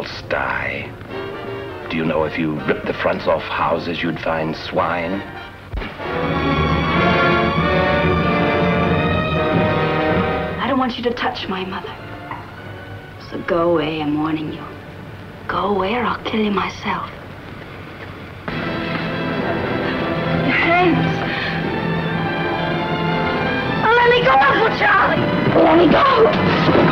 animals die. Do you know if you ripped the fronts off houses, you'd find swine? I don't want you to touch my mother. So go away, I'm warning you. Go away or I'll kill you myself. Your hands. Oh, let me go, Uncle Charlie. Let me go.